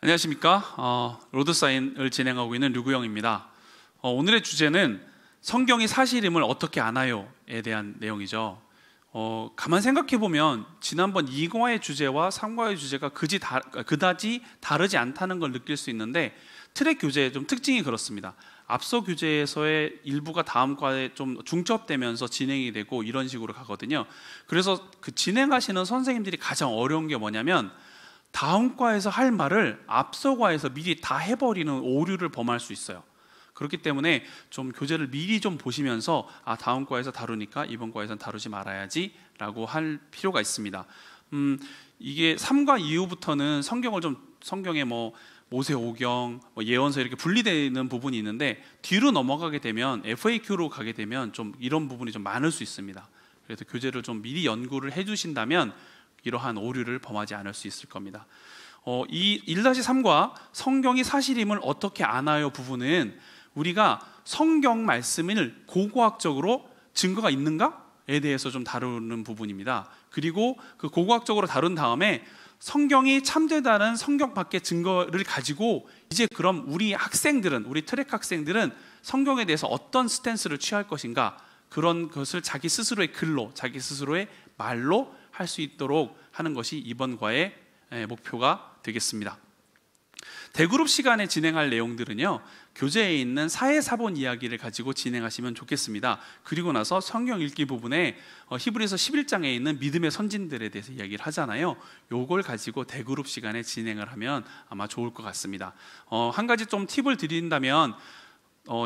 안녕하십니까. 로드사인을 진행하고 있는 류구영입니다. 오늘의 주제는 성경이 사실임을 어떻게 아나요에 대한 내용이죠. 가만 생각해보면 지난번 2과의 주제와 3과의 주제가 그다지 다르지 않다는 걸 느낄 수 있는데, 트랙 교재의 좀 특징이 그렇습니다. 앞서 교재에서의 일부가 다음 과에 좀 중첩되면서 진행이 되고 이런 식으로 가거든요. 그래서 그 진행하시는 선생님들이 가장 어려운 게 뭐냐면, 다음 과에서 할 말을 앞서 과에서 미리 다 해버리는 오류를 범할 수 있어요. 그렇기 때문에 좀 교재를 미리 좀 보시면서 다음 과에서 다루니까 이번 과에서는 다루지 말아야지 라고 할 필요가 있습니다. 이게 3과 이후부터는 성경에 모세오경, 예언서 이렇게 분리되는 부분이 있는데, 뒤로 넘어가게 되면 FAQ로 가게 되면 좀 이런 부분이 좀 많을 수 있습니다. 그래서 교재를 좀 미리 연구를 해주신다면 이러한 오류를 범하지 않을 수 있을 겁니다. 이 1-3과 성경이 사실임을 어떻게 아나요 부분은 우리가 성경 말씀을 고고학적으로 증거가 있는가에 대해서 좀 다루는 부분입니다. 그리고 그 고고학적으로 다룬 다음에 성경이 참되다는 성경 밖의 증거를 가지고 이제 그럼 우리 트랙 학생들은 성경에 대해서 어떤 스탠스를 취할 것인가, 그런 것을 자기 스스로의 글로, 자기 스스로의 말로 할 수 있도록 하는 것이 이번 과의 목표가 되겠습니다. 대그룹 시간에 진행할 내용들은요, 교재에 있는 사회사본 이야기를 가지고 진행하시면 좋겠습니다. 그리고 나서 성경 읽기 부분에 히브리서 11장에 있는 믿음의 선진들에 대해서 이야기를 하잖아요. 요걸 가지고 대그룹 시간에 진행을 하면 아마 좋을 것 같습니다. 한 가지 좀 팁을 드린다면,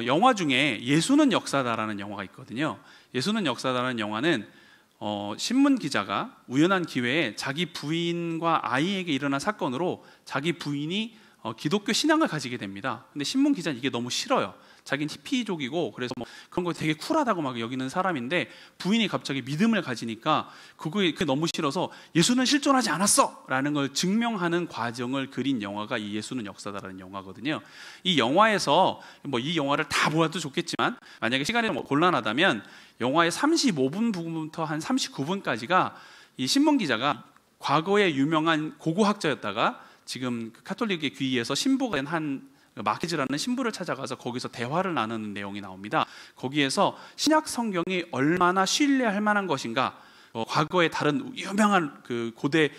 영화 중에 예수는 역사다라는 영화가 있거든요. 예수는 역사다라는 영화는 신문 기자가 우연한 기회에 자기 부인과 아이에게 일어난 사건으로 자기 부인이 기독교 신앙을 가지게 됩니다. 근데 신문 기자는 이게 너무 싫어요. 자기는 히피족이고 그래서 그런 거 되게 쿨하다고 막 여기는 사람인데, 부인이 갑자기 믿음을 가지니까 그게 너무 싫어서 예수는 실존하지 않았어! 라는 걸 증명하는 과정을 그린 영화가 이 예수는 역사다라는 영화거든요. 이 영화에서 이 영화를 다 보아도 좋겠지만, 만약에 시간이 곤란하다면 영화의 35분 부분부터 한 39분까지가 이 신문 기자가 과거에 유명한 고고학자였다가 지금 카톨릭의 귀의에서 신부가 된 한 마키즈라는 신부를 찾아가서 거기서 대화를 나누는 내용이 나옵니다. 거기에서 신약 성경이 얼마나 신뢰할 만한 것인가, 과거의 다른 유명한 고대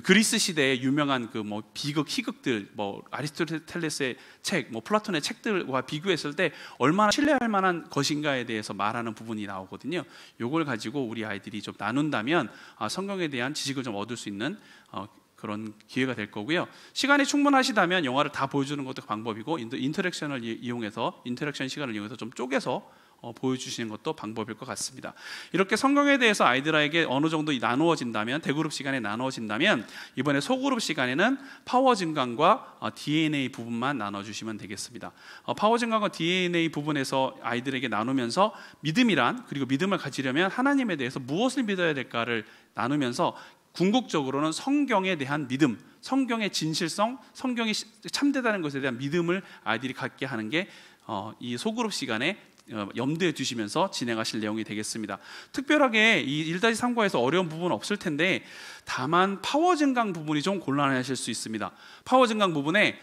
그리스 시대의 유명한 비극, 희극들, 아리스토텔레스의 책, 플라톤의 책들과 비교했을 때 얼마나 신뢰할 만한 것인가에 대해서 말하는 부분이 나오거든요. 이걸 가지고 우리 아이들이 좀 나눈다면 성경에 대한 지식을 좀 얻을 수 있는 그런 기회가 될 거고요. 시간이 충분하시다면 영화를 다 보여주는 것도 방법이고, 인터랙션 시간을 이용해서 좀 쪼개서 보여주시는 것도 방법일 것 같습니다. 이렇게 성경에 대해서 아이들에게 어느 정도 나누어진다면, 대그룹 시간에 나누어진다면, 이번에 소그룹 시간에는 파워 증강과 DNA 부분만 나눠주시면 되겠습니다. 파워 증강과 DNA 부분에서 아이들에게 나누면서 믿음이란, 그리고 믿음을 가지려면 하나님에 대해서 무엇을 믿어야 될까를 나누면서 궁극적으로는 성경에 대한 믿음, 성경의 진실성, 성경이 참되다는 것에 대한 믿음을 아이들이 갖게 하는 게 이 소그룹 시간에 염두에 두시면서 진행하실 내용이 되겠습니다. 특별하게 이 1-3과에서 어려운 부분은 없을 텐데, 다만 파워 증강 부분이 좀 곤란하실 수 있습니다. 파워 증강 부분에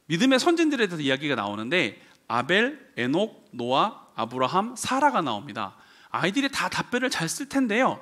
믿음의 선진들에 대해서 이야기가 나오는데, 아벨, 에녹, 노아, 아브라함, 사라가 나옵니다. 아이들이 다 답변을 잘 쓸 텐데요,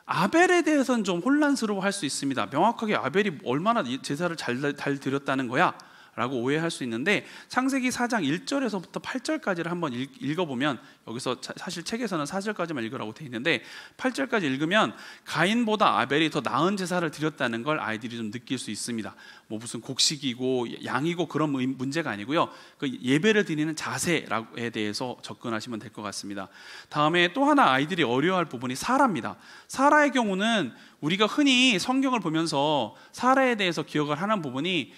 아벨에 대해서는 좀 혼란스러워할 수 있습니다. 명확하게 아벨이 얼마나 제사를 잘 드렸다는 거야? 라고 오해할 수 있는데, 창세기 4장 1절에서부터 8절까지를 한번 읽어보면, 여기서 사실 책에서는 4절까지만 읽으라고 돼 있는데 8절까지 읽으면 가인보다 아벨이 더 나은 제사를 드렸다는 걸 아이들이 좀 느낄 수 있습니다. 무슨 곡식이고 양이고 그런 문제가 아니고요, 그 예배를 드리는 자세에 대해서 접근하시면 될 것 같습니다. 다음에 또 하나 아이들이 어려워할 부분이 사라입니다. 사라의 경우는 우리가 흔히 성경을 보면서 사라에 대해서 기억을 하는 부분이,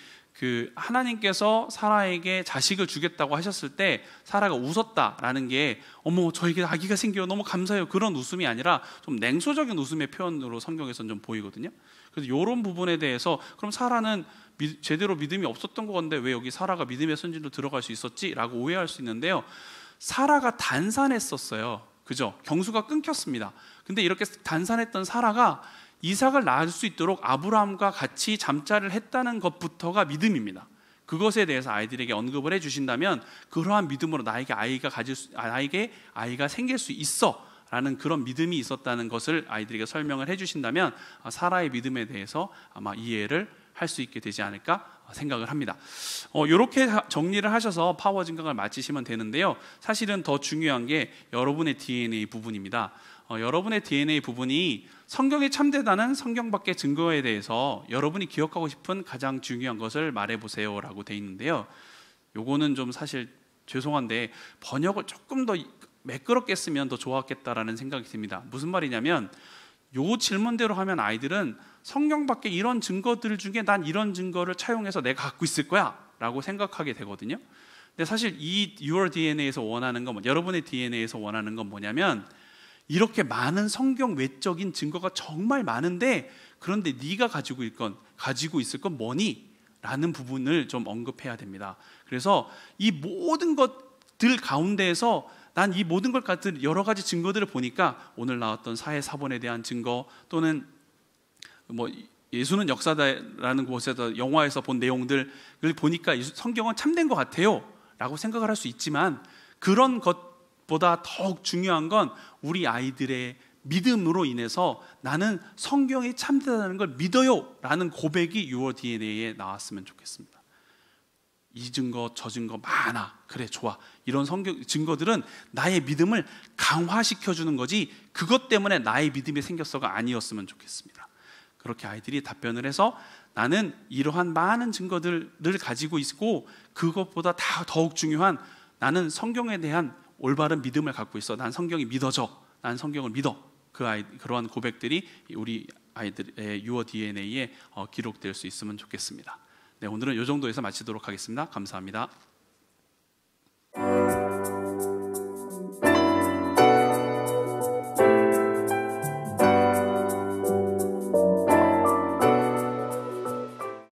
하나님께서 사라에게 자식을 주겠다고 하셨을 때 사라가 웃었다라는 게, 어머 저에게 아기가 생겨 너무 감사해요, 그런 웃음이 아니라 좀 냉소적인 웃음의 표현으로 성경에서는 좀 보이거든요. 그래서 이런 부분에 대해서, 그럼 사라는 제대로 믿음이 없었던 건데 왜 여기 사라가 믿음의 선진으로 들어갈 수 있었지? 라고 오해할 수 있는데요, 사라가 단산했었어요. 그죠? 경수가 끊겼습니다. 근데 이렇게 단산했던 사라가 이삭을 낳을 수 있도록 아브라함과 같이 잠자를 했다는 것부터가 믿음입니다. 그것에 대해서 아이들에게 언급을 해주신다면 그러한 믿음으로 나에게 아이가 생길 수 있어 라는 그런 믿음이 있었다는 것을 아이들에게 설명을 해주신다면 사라의 믿음에 대해서 아마 이해를 할 수 있게 되지 않을까 생각을 합니다. 이렇게 정리를 하셔서 파워 증강을 마치시면 되는데요. 사실은 더 중요한 게 여러분의 DNA 부분입니다. 여러분의 DNA 부분이 성경이 참되다는 성경 밖의 증거에 대해서 여러분이 기억하고 싶은 가장 중요한 것을 말해보세요 라고 돼 있는데요. 요거는 좀 사실 죄송한데 번역을 조금 더 매끄럽게 쓰면 더 좋았겠다라는 생각이 듭니다. 무슨 말이냐면 요 질문대로 하면 아이들은 성경 밖에 이런 증거들 중에 난 이런 증거를 차용해서 내가 갖고 있을 거야 라고 생각하게 되거든요. 근데 사실 이 Your DNA에서 원하는 건 여러분의 DNA에서 원하는 건 뭐냐면 이렇게 많은 성경 외적인 증거가 정말 많은데 그런데 네가 가지고 있을 건 뭐니? 라는 부분을 좀 언급해야 됩니다. 그래서 이 모든 것들 가운데에서 난 이 모든 것 같은 여러 가지 증거들을 보니까 오늘 나왔던 사회 사본에 대한 증거 또는 뭐 예수는 역사다라는 곳에서 영화에서 본 내용들을 보니까 성경은 참된 것 같아요 라고 생각을 할 수 있지만 그런 것보다 더욱 중요한 건 우리 아이들의 믿음으로 인해서 나는 성경이 참되다는 걸 믿어요 라는 고백이 Your DNA에 나왔으면 좋겠습니다. 이 증거 저 증거 많아, 그래 좋아, 이런 성경 증거들은 나의 믿음을 강화시켜주는 거지 그것 때문에 나의 믿음이 생겼어가 아니었으면 좋겠습니다. 그렇게 아이들이 답변을 해서 나는 이러한 많은 증거들을 가지고 있고 그것보다 더욱 중요한 나는 성경에 대한 올바른 믿음을 갖고 있어, 난 성경이 믿어져, 난 성경을 믿어, 그러한 고백들이 우리 아이들의 Your DNA에 기록될 수 있으면 좋겠습니다. 네, 오늘은 이 정도에서 마치도록 하겠습니다. 감사합니다.